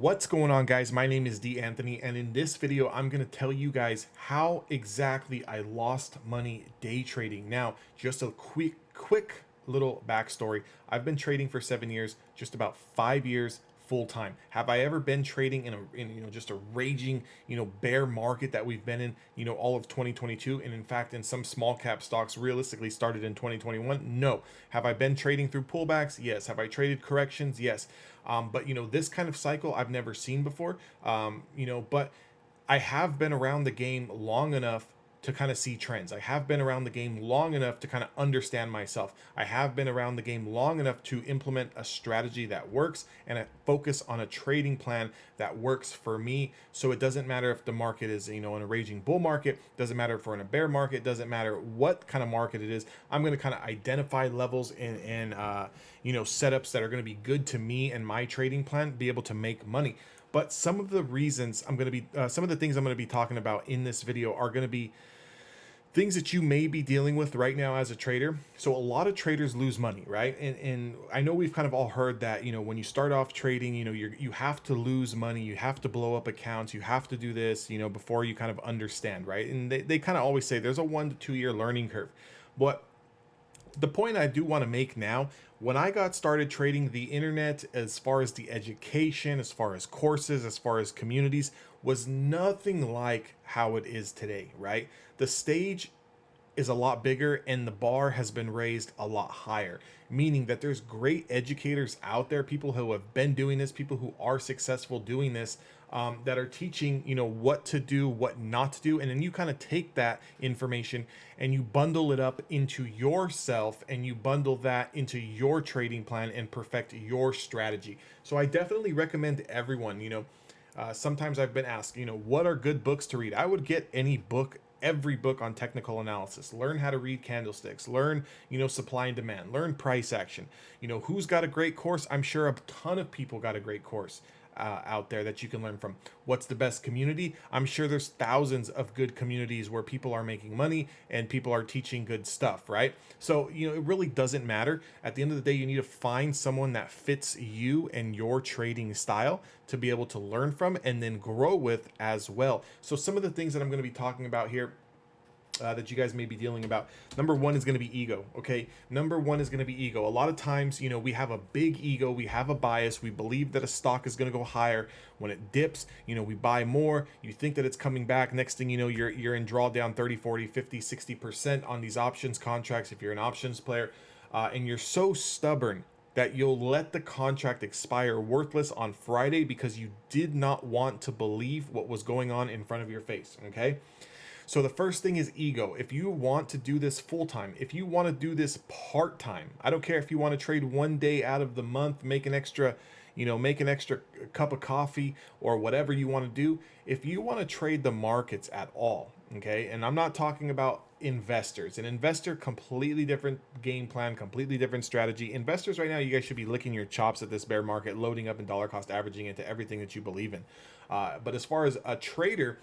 What's going on, guys? My name is D Anthony, and in this video I'm going to tell you guys how exactly I lost money day trading. Now, just a quick little backstory. I've been trading for 7 years, just about 5 years full time. Have I ever been trading in just a raging bear market that we've been in all of 2022, and in fact in some small cap stocks realistically started in 2021? No. Have I been trading through pullbacks? Yes. Have I traded corrections? Yes. But this kind of cycle I've never seen before. But I have been around the game long enough to kind of see trends. I have been around the game long enough to kind of understand myself. I have been around the game long enough to implement a strategy that works and a focus on a trading plan that works for me. So it doesn't matter if the market is, in a raging bull market, doesn't matter if we're in a bear market, doesn't matter what kind of market it is. I'm going to kind of identify levels and setups that are going to be good to me and my trading plan, be able to make money. But some of the reasons I'm going to be, some of the things I'm going to be talking about in this video are going to be things that you may be dealing with right now as a trader. So a lot of traders lose money, right? And I know we've kind of all heard that, when you start off trading, you have to lose money, you have to blow up accounts, you have to do this, before you kind of understand, right? And they kind of always say there's a 1 to 2 year learning curve. But the point I do want to make now, when I got started trading, the internet, as far as the education, as far as courses, as far as communities, was nothing like how it is today, right? The stage is a lot bigger and the bar has been raised a lot higher, meaning that there's great educators out there, people who have been doing this, people who are successful doing this, that are teaching what to do, what not to do. And then you kind of take that information and you bundle it up into yourself and you bundle that into your trading plan and perfect your strategy. So I definitely recommend everyone, sometimes I've been asked, what are good books to read? I would get any book, every book on technical analysis. Learn how to read candlesticks, learn supply and demand, learn price action. Who's got a great course? I'm sure a ton of people got a great course out there that you can learn from. What's the best community? I'm sure there's thousands of good communities where people are making money and people are teaching good stuff, right? So it really doesn't matter. At the end of the day, you need to find someone that fits you and your trading style to be able to learn from and then grow with as well. So some of the things that I'm going to be talking about here, that you guys may be dealing about. Number one is going to be ego. Okay. Number one is going to be ego. A lot of times, we have a big ego. We have a bias. We believe that a stock is going to go higher. When it dips, we buy more. You think that it's coming back. Next thing you know, you're in drawdown 30, 40, 50, 60% on these options contracts if you're an options player. And you're so stubborn that you'll let the contract expire worthless on Friday because you did not want to believe what was going on in front of your face. Okay. So the first thing is ego. If you want to do this full time, if you want to do this part time, I don't care if you want to trade one day out of the month, make an extra cup of coffee or whatever you want to do. If you want to trade the markets at all, okay, and I'm not talking about investors. An investor, completely different game plan, completely different strategy. Investors right now, you guys should be licking your chops at this bear market, loading up and dollar cost averaging into everything that you believe in. But as far as a trader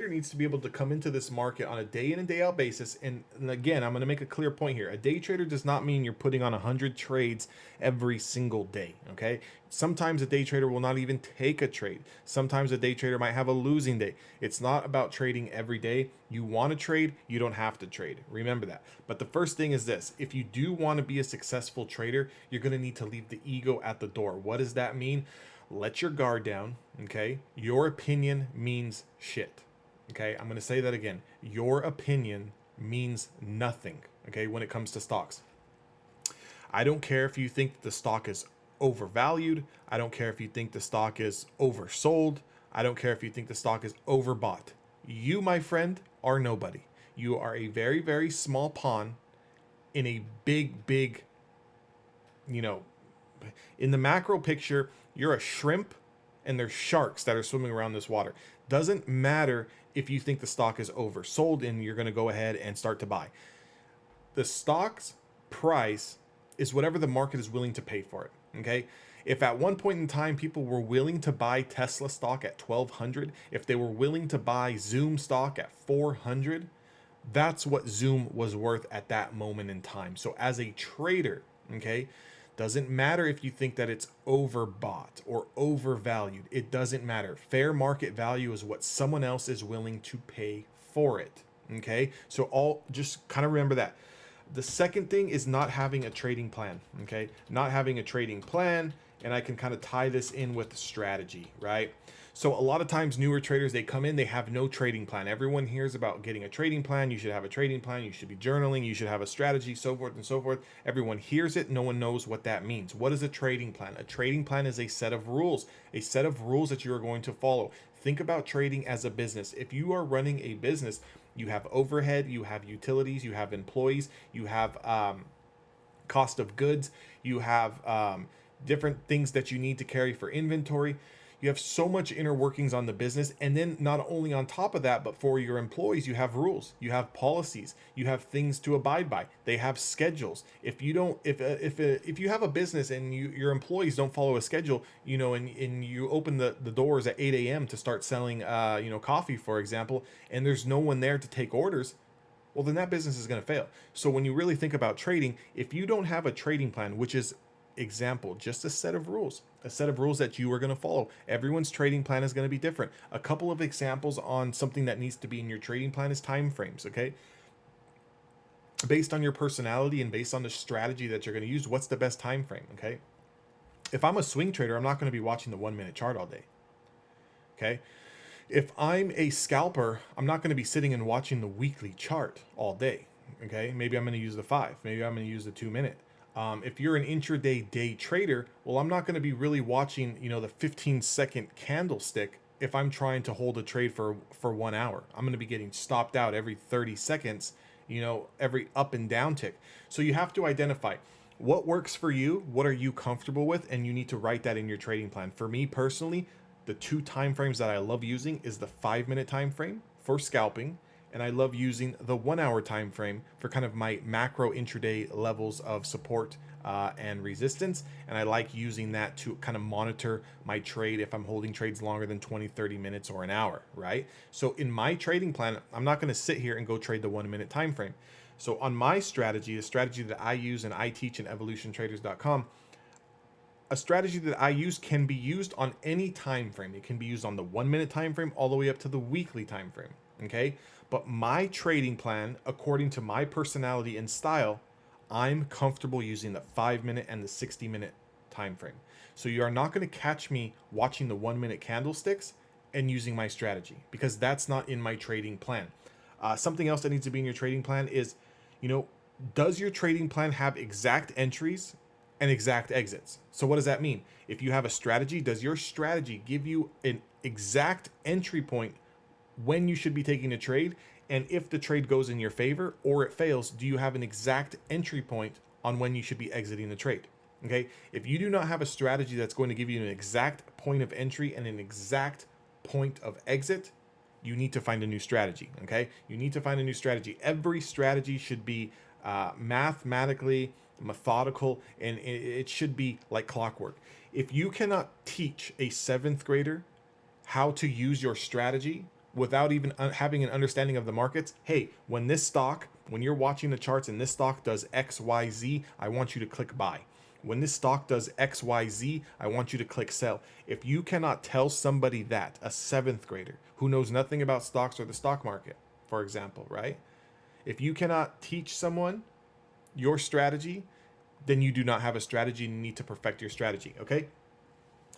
needs to be able to come into this market on a day in and day out basis. And again, I'm going to make a clear point here. A day trader does not mean you're putting on 100 trades every single day. Okay. Sometimes a day trader will not even take a trade. Sometimes a day trader might have a losing day. It's not about trading every day. You want to trade, you don't have to trade. Remember that. But the first thing is this: if you do want to be a successful trader, you're going to need to leave the ego at the door. What does that mean? Let your guard down. Okay. Your opinion means shit. Okay. I'm going to say that again. Your opinion means nothing. Okay. When it comes to stocks, I don't care if you think the stock is overvalued. I don't care if you think the stock is oversold. I don't care if you think the stock is overbought. You, my friend, are nobody. You are a very, very small pawn in a big, in the macro picture, you're a shrimp and there's sharks that are swimming around this water. Doesn't matter if you think the stock is oversold and you're going to go ahead and start to buy. The stock's price is whatever the market is willing to pay for it. Okay. If at one point in time people were willing to buy Tesla stock at 1,200, if they were willing to buy Zoom stock at 400, that's what Zoom was worth at that moment in time. So as a trader, okay, Doesn't matter if you think that it's overbought or overvalued. It doesn't matter. Fair market value is what someone else is willing to pay for it. Okay, so all just kind of remember that. The second thing is not having a trading plan. Okay, not having a trading plan, and I can kind of tie this in with strategy, right? So a lot of times newer traders, they come in, they have no trading plan. Everyone hears about getting a trading plan. You should have a trading plan. You should be journaling. You should have a strategy, so forth and so forth. Everyone hears it. No one knows what that means. What is a trading plan? A trading plan is a set of rules that you are going to follow. Think about trading as a business. If you are running a business, you have overhead, you have utilities, you have employees, you have cost of goods, you have different things that you need to carry for inventory. You have so much inner workings on the business. And then not only on top of that, but for your employees, you have rules, you have policies, you have things to abide by. They have schedules. If you don't, if you have a business and your employees don't follow a schedule, and you open the doors at 8 a.m. to start selling, coffee, for example, and there's no one there to take orders, well, then that business is going to fail. So when you really think about trading, if you don't have a trading plan, which is just a set of rules that you are going to follow. Everyone's trading plan is going to be different. A couple of examples on something that needs to be in your trading plan is time frames. Okay, based on your personality and based on the strategy that you're going to use, what's the best time frame? Okay, if I'm a swing trader, I'm not going to be watching the 1 minute chart all day. Okay, if I'm a scalper, I'm not going to be sitting and watching the weekly chart all day. Okay, maybe I'm going to use the 5, maybe I'm going to use the 2 minute. If you're an intraday day trader, well, I'm not going to be really watching, the 15-second candlestick if I'm trying to hold a trade for 1 hour. I'm going to be getting stopped out every 30 seconds, every up and down tick. So you have to identify what works for you, what are you comfortable with, and you need to write that in your trading plan. For me personally, the 2 time frames that I love using is the 5-minute time frame for scalping, and I love using the 1 hour time frame for kind of my macro intraday levels of support and resistance. And I like using that to kind of monitor my trade if I'm holding trades longer than 20-30 minutes or an hour, right? So in my trading plan, I'm not going to sit here and go trade the 1 minute time frame. So on my strategy, a strategy that I use and I teach in evolutiontraders.com, a strategy that I use can be used on any time frame. It can be used on the 1 minute time frame all the way up to the weekly time frame. Okay, but my trading plan, according to my personality and style, I'm comfortable using the 5-minute and the 60-minute time frame. So you are not going to catch me watching the 1 minute candlesticks and using my strategy, because that's not in my trading plan. Something else that needs to be in your trading plan is, does your trading plan have exact entries and exact exits? So what does that mean? If you have a strategy, does your strategy give you an exact entry point when you should be taking a trade? And if the trade goes in your favor or it fails, do you have an exact entry point on when you should be exiting the trade? Okay, if you do not have a strategy that's going to give you an exact point of entry and an exact point of exit, you need to find a new strategy. Okay, you need to find a new strategy. Every strategy should be mathematically methodical, and it should be like clockwork. If you cannot teach a 7th grader how to use your strategy without even having an understanding of the markets, hey, when you're watching the charts and this stock does XYZ, I want you to click buy. When this stock does XYZ, I want you to click sell. If you cannot tell somebody that, a 7th grader who knows nothing about stocks or the stock market, for example, right? If you cannot teach someone your strategy, then you do not have a strategy and you need to perfect your strategy, okay?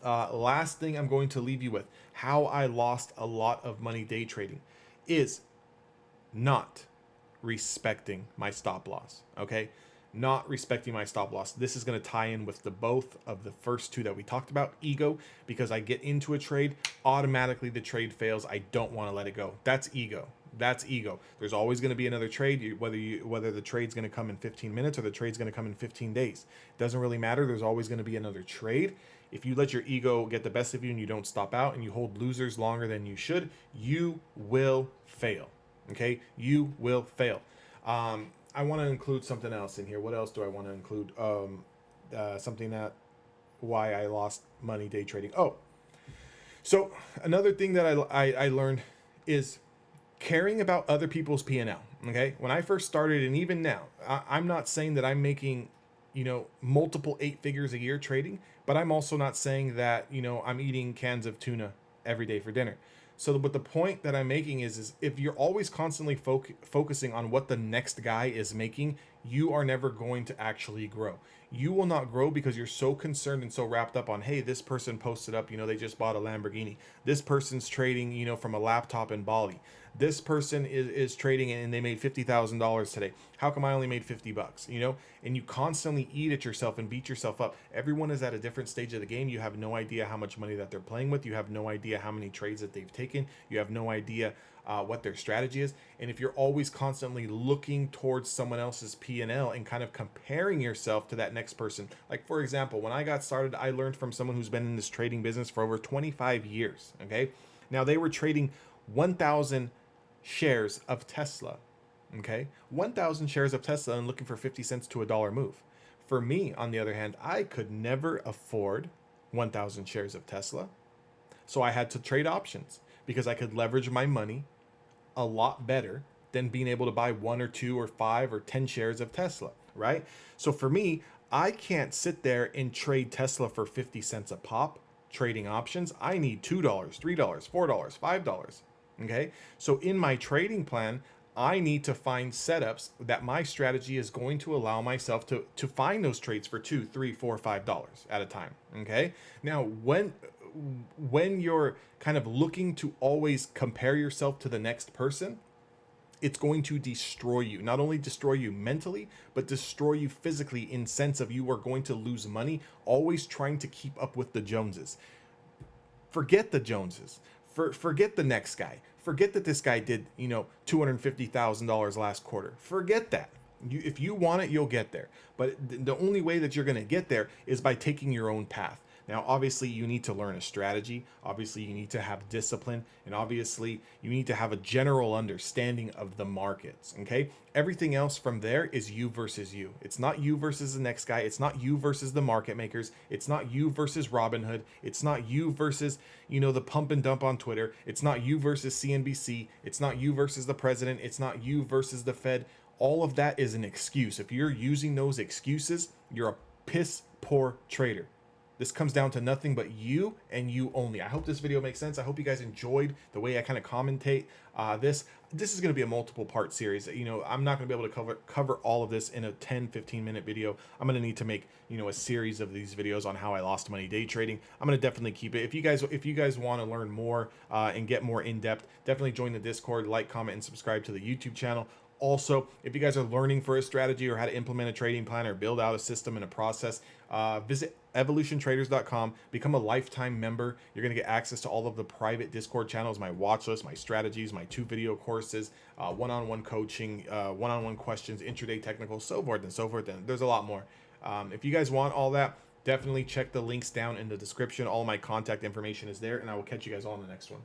Last thing I'm going to leave you with, how I lost a lot of money day trading, is not respecting my stop loss. Okay, not respecting my stop loss. This is going to tie in with both of the first 2 that we talked about. Ego, because I get into a trade, automatically the trade fails. I don't want to let it go. That's ego. That's ego. There's always going to be another trade, whether the trade's going to come in 15 minutes or the trade's going to come in 15 days. Doesn't really matter. There's always going to be another trade. If you let your ego get the best of you and you don't stop out and you hold losers longer than you should, you will fail. Okay, you will fail. I want to include something else in here. What else do I want to include? Something that why I lost money day trading. Oh, so another thing that I learned is caring about other people's P&L. Okay, when I first started, and even now, I'm not saying that I'm making multiple 8 figures a year trading, but I'm also not saying that, I'm eating cans of tuna every day for dinner. So, but the point that I'm making is if you're always constantly focusing on what the next guy is making, you are never going to actually grow. You will not grow because you're so concerned and so wrapped up on, hey, this person posted up, they just bought a Lamborghini. This person's trading, from a laptop in Bali. This person is trading and they made $50,000 today. How come I only made 50 bucks? And you constantly eat at yourself and beat yourself up. Everyone is at a different stage of the game. You have no idea how much money that they're playing with. You have no idea how many trades that they've taken. You have no idea what their strategy is. And if you're always constantly looking towards someone else's P&L and kind of comparing yourself to that next person, like for example, when I got started, I learned from someone who's been in this trading business for over 25 years. Okay. Now they were trading 1,000 shares of Tesla. Okay. 1,000 shares of Tesla and looking for 50 cents to $1 move. For me, on the other hand, I could never afford 1,000 shares of Tesla. So I had to trade options because I could leverage my money a lot better than being able to buy 1 or 2 or 5 or 10 shares of Tesla, right? So for me, I can't sit there and trade Tesla for 50 cents a pop trading options. I need $2, $3, $4, $5. Okay. So in my trading plan, I need to find setups that my strategy is going to allow myself to find those trades for $2, $3, $4, $5 at a time. Okay. Now, when you're kind of looking to always compare yourself to the next person, it's going to destroy you. Not only destroy you mentally, but destroy you physically in sense of you are going to lose money always trying to keep up with the Joneses. Forget the Joneses. Forget the next guy. Forget that this guy did, $250,000 last quarter. Forget that. If you want it, you'll get there. But the only way that you're going to get there is by taking your own path. Now, obviously, you need to learn a strategy. Obviously, you need to have discipline. And obviously, you need to have a general understanding of the markets, okay? Everything else from there is you versus you. It's not you versus the next guy. It's not you versus the market makers. It's not you versus Robinhood. It's not you versus, the pump and dump on Twitter. It's not you versus CNBC. It's not you versus the president. It's not you versus the Fed. All of that is an excuse. If you're using those excuses, you're a piss poor trader. This comes down to nothing but you and you only. I hope this video makes sense. I hope you guys enjoyed the way I kind of commentate this. This is going to be a multiple part series. I'm not going to be able to cover all of this in a 10-15 minute video. I'm going to need to make, a series of these videos on how I lost money day trading. I'm going to definitely keep it. If you guys want to learn more and get more in depth, definitely join the Discord, like, comment, and subscribe to the YouTube channel. Also, if you guys are learning for a strategy or how to implement a trading plan or build out a system and a process, visit evolutiontraders.com, become a lifetime member. You're going to get access to all of the private Discord channels, my watch list, my strategies, my 2 video courses, one-on-one coaching, one-on-one questions, intraday technicals, so forth and so forth. And there's a lot more. If you guys want all that, definitely check the links down in the description. All my contact information is there, and I will catch you guys all in the next one.